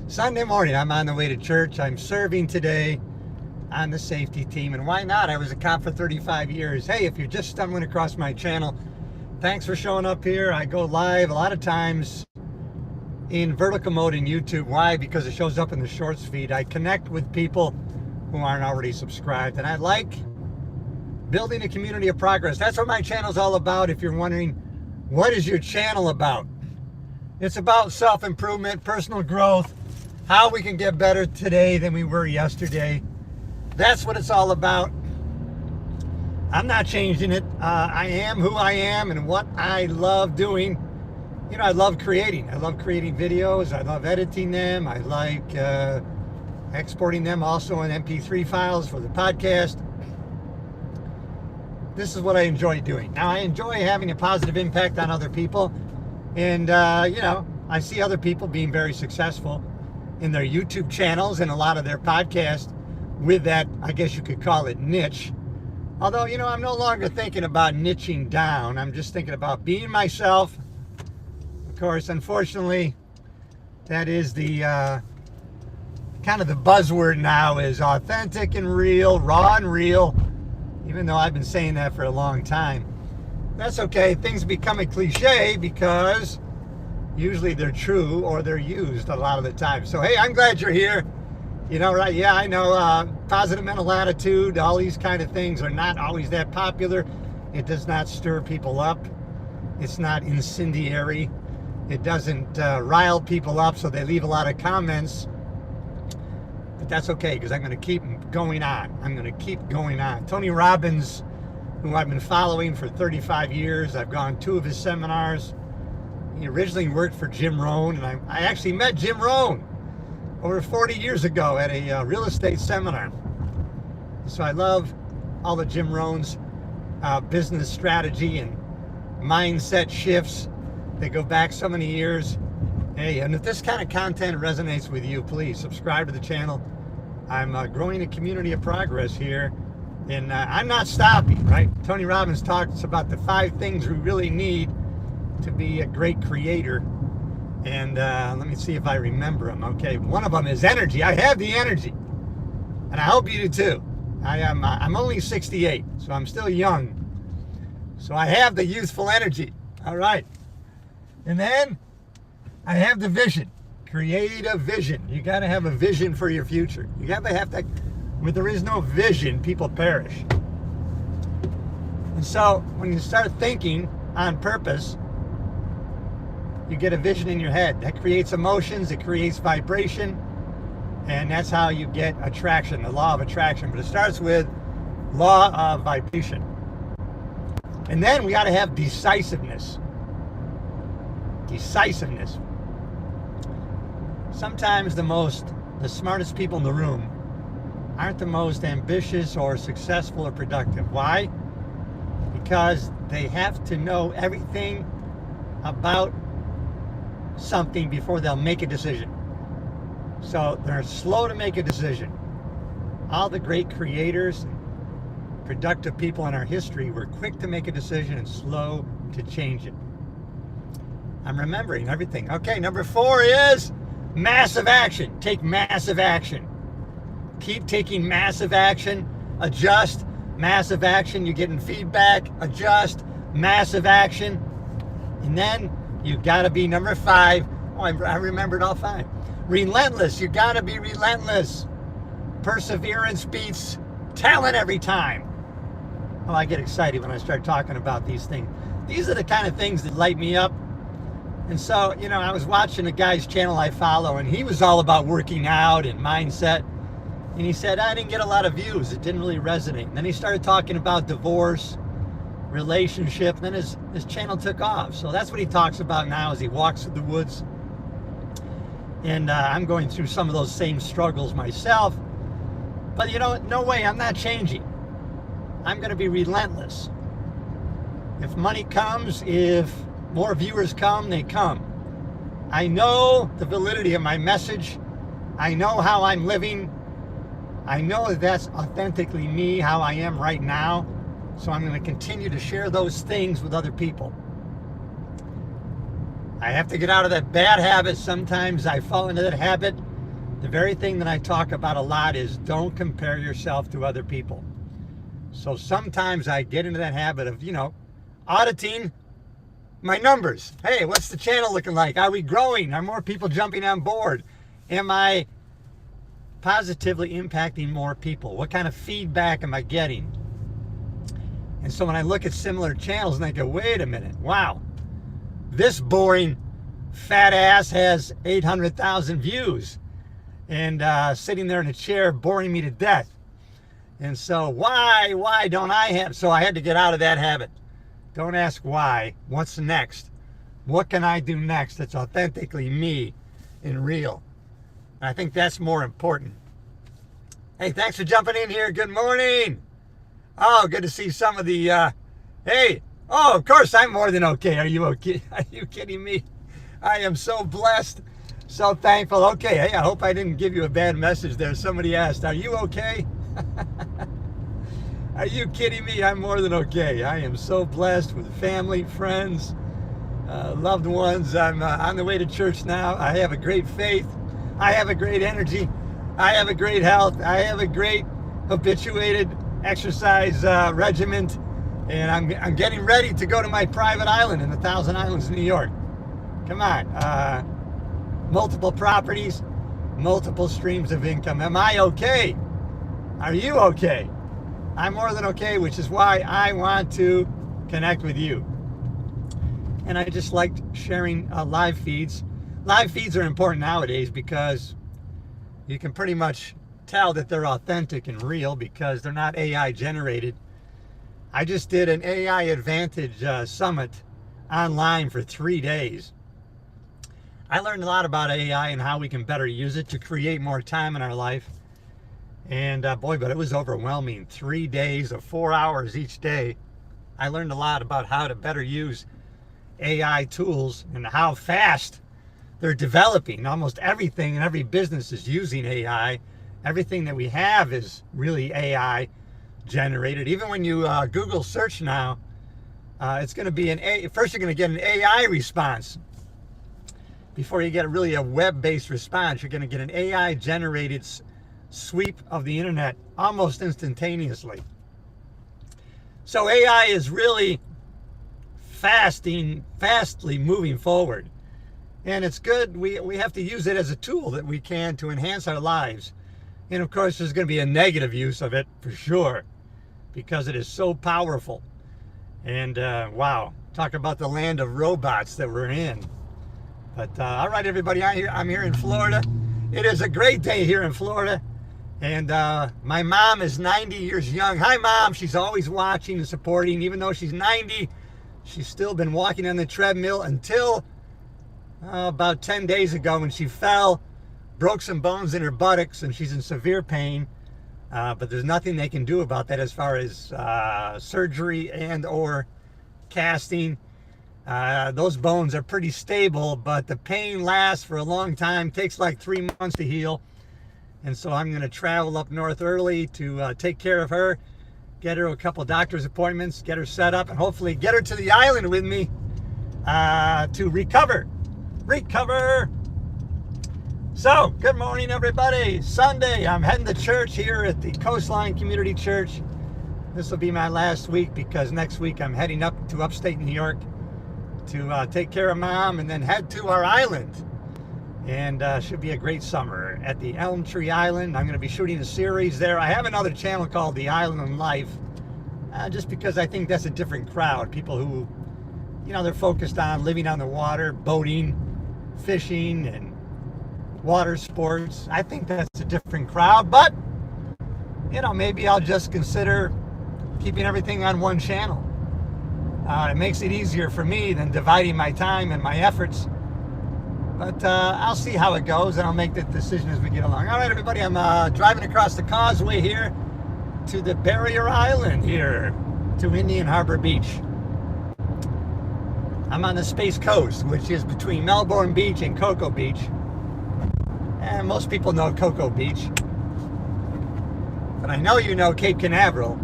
Sunday morning, I'm on the way to church. I'm serving today on the safety team, and why not? I was a cop for 35 years. Hey, if you're just stumbling across my channel, thanks for showing up here. I go live a lot of times in vertical mode in YouTube. Why? Because it shows up in the shorts feed. I connect with people who aren't already subscribed, and I like building a community of progress. That's what my channel's all about. If you're wondering, what is your channel about? It's about self-improvement, personal growth, how we can get better today than we were yesterday. That's what it's all about. I'm not changing it. I am who I am and what I love doing. You know, I love creating. I love creating videos. I love editing them. I like exporting them also in MP3 files for the podcast. This is what I enjoy doing. Now, I enjoy having a positive impact on other people. And, you know, I see other people being very successful in their YouTube channels and a lot of their podcasts with that, I guess you could call it, niche. Although, you know, I'm no longer thinking about niching down. I'm just thinking about being myself. Of course, unfortunately, that is the kind of the buzzword now, is authentic and real, raw and real, even though I've been saying that for a long time. That's okay. Things become a cliche because usually they're true or they're used a lot of the time. So, hey, I'm glad you're here. You know, right? Yeah, I know. Positive mental attitude, all these kind of things are not always that popular. It does not stir people up. It's not incendiary. It doesn't rile people up so they leave a lot of comments. But that's okay, because I'm going to keep going on. I'm going to keep going on. Tony Robbins, who I've been following for 35 years. I've gone 2 of his seminars. He originally worked for Jim Rohn, and I actually met Jim Rohn over 40 years ago at a real estate seminar. So I love all of Jim Rohn's business strategy and mindset shifts. They go back so many years. Hey, and if this kind of content resonates with you, please subscribe to the channel. I'm growing a community of progress here. And I'm not stopping, right? Tony Robbins talks about the 5 things we really need to be a great creator. And let me see if I remember them. Okay, one of them is energy. I have the energy. And I hope you do too. I'm only 68, so I'm still young. So I have the youthful energy. All right. And then I have the vision. Create a vision. You got to have a vision for your future. You got to have that. Where there is no vision, people perish. And so when you start thinking on purpose, you get a vision in your head. That creates emotions, it creates vibration, and that's how you get attraction, the law of attraction. But it starts with law of vibration. And then we got to have decisiveness. Decisiveness. Sometimes the smartest people in the room aren't the most ambitious or successful or productive. Why? Because they have to know everything about something before they'll make a decision. So they're slow to make a decision. All the great creators and productive people in our history were quick to make a decision and slow to change it. I'm remembering everything. Okay, number 4 is massive action. Take massive action. Keep taking massive action. Adjust. Massive action. You're getting feedback. Adjust. Massive action. And then you got to be number 5. Oh, I remembered all 5. Relentless. You got to be relentless. Perseverance beats talent every time. Oh, I get excited when I start talking about these things. These are the kind of things that light me up. And so, you know, I was watching a guy's channel I follow, and he was all about working out and mindset. And he said, I didn't get a lot of views. It didn't really resonate. And then he started talking about divorce, relationship, and then his channel took off. So that's what he talks about now as he walks through the woods. And I'm going through some of those same struggles myself. But you know, no way, I'm not changing. I'm going to be relentless. If money comes, if more viewers come, they come. I know the validity of my message. I know how I'm living. I know that that's authentically me, how I am right now. So I'm going to continue to share those things with other people. I have to get out of that bad habit. Sometimes I fall into that habit. The very thing that I talk about a lot is don't compare yourself to other people. So sometimes I get into that habit of, auditing my numbers. Hey, what's the channel looking like? Are we growing? Are more people jumping on board? Am I positively impacting more people? What kind of feedback am I getting? And so when I look at similar channels and I go, wait a minute, wow, this boring fat ass has 800,000 views and sitting there in a chair boring me to death. And so why don't I have? So I had to get out of that habit. Don't ask why. What's next? What can I do next that's authentically me and real? And I think that's more important. Hey, thanks for jumping in here. Good morning. Oh, good to see some of the, hey, oh, of course I'm more than okay. Are you okay? Are you kidding me? I am so blessed, so thankful. Okay, hey, I hope I didn't give you a bad message there. Somebody asked, are you okay? Are you kidding me? I'm more than okay. I am so blessed with family, friends, loved ones. I'm on the way to church now. I have a great faith. I have a great energy. I have a great health. I have a great habituated exercise regimen. And I'm getting ready to go to my private island in the Thousand Islands, New York. Come on. Multiple properties, multiple streams of income. Am I okay? Are you okay? I'm more than okay, which is why I want to connect with you. And I just liked sharing live feeds. Live feeds are important nowadays because you can pretty much tell that they're authentic and real because they're not AI generated. I just did an AI Advantage summit online for 3 days. I learned a lot about AI and how we can better use it to create more time in our life. And boy, but it was overwhelming. 3 days of 4 hours each day. I learned a lot about how to better use AI tools and how fast they're developing. Almost everything in every business is using AI. Everything that we have is really AI generated. Even when you Google search now, it's going to be first you're going to get an AI response. Before you get really a web-based response, you're going to get an AI generated sweep of the internet almost instantaneously. So AI is really fastly moving forward. And it's good. We have to use it as a tool that we can to enhance our lives. And of course, there's going to be a negative use of it for sure, because it is so powerful. And wow, talk about the land of robots that we're in. But all right, everybody, I'm here in Florida. It is a great day here in Florida. And my mom is 90 years young. Hi, Mom. She's always watching and supporting. Even though she's 90, she's still been walking on the treadmill until about 10 days ago when she fell, broke some bones in her buttocks, and she's in severe pain. But there's nothing they can do about that as far as surgery and or casting. Those bones are pretty stable, but the pain lasts for a long time, takes like 3 months to heal. And so I'm going to travel up north early to take care of her, get her a couple doctor's appointments, get her set up, and hopefully get her to the island with me to recover. So, good morning, everybody. Sunday, I'm heading to church here at the Coastline Community Church. This will be my last week because next week I'm heading up to upstate New York to take care of Mom and then head to our island. And should be a great summer at the Elm Tree Island. I'm going to be shooting a series there. I have another channel called The Island Life, just because I think that's a different crowd. People who, they're focused on living on the water, boating, fishing, and water sports. I think that's a different crowd, but maybe I'll just consider keeping everything on one channel. It makes it easier for me than dividing my time and my efforts. But I'll see how it goes, and I'll make that decision as we get along. All right, everybody, I'm driving across the causeway here to the Barrier Island here to Indian Harbor Beach. I'm on the Space Coast, which is between Melbourne Beach and Cocoa Beach. And most people know Cocoa Beach. But I know you know Cape Canaveral.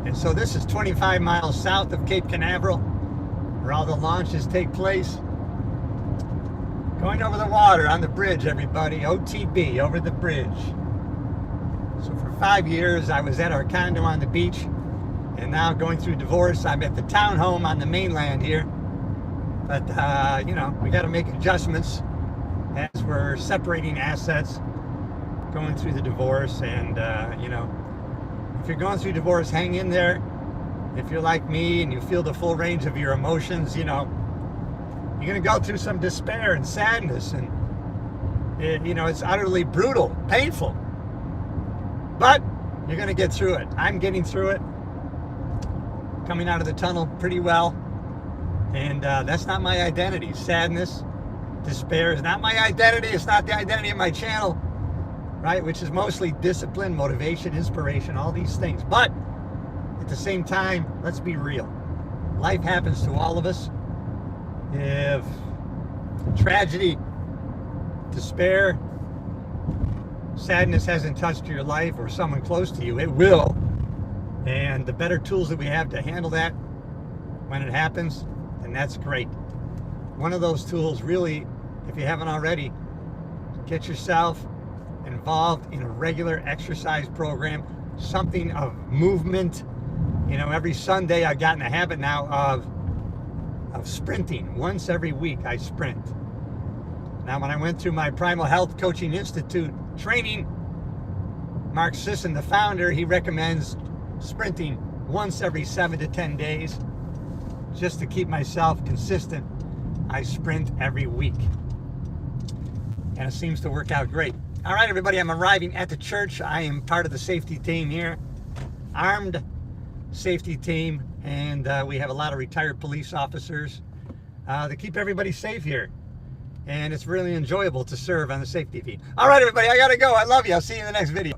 And so this is 25 miles south of Cape Canaveral, where all the launches take place. Going over the water on the bridge, everybody. OTB, over the bridge. So for 5 years, I was at our condo on the beach, and now going through divorce, I'm at the townhome on the mainland here. But, you know, we got to make adjustments as we're separating assets, going through the divorce. And, you know, if you're going through divorce, hang in there. If you're like me and you feel the full range of your emotions, you know, you're going to go through some despair and sadness. And, you know, it's utterly brutal, painful. But you're going to get through it. I'm getting through it. Coming out of the tunnel pretty well. And that's not my identity. Sadness, despair is not my identity. It's not the identity of my channel, right? Which is mostly discipline, motivation, inspiration, all these things. But at the same time, let's be real. Life happens to all of us. If tragedy, despair, sadness hasn't touched your life or someone close to you, it will. And the better tools that we have to handle that when it happens, then that's great. One of those tools, really, if you haven't already, get yourself involved in a regular exercise program, something of movement. You know, every Sunday I've gotten a habit now of sprinting. Once every week I sprint. Now, when I went through my Primal Health Coaching Institute training, Mark Sisson, the founder, he recommends sprinting once every 7 to 10 days. Just to keep myself consistent, I sprint every week. And it seems to work out great. All right, everybody, I'm arriving at the church. I am part of the safety team here. Armed safety team. And we have a lot of retired police officers that keep everybody safe here. And it's really enjoyable to serve on the safety team. All right, everybody, I got to go. I love you. I'll see you in the next video.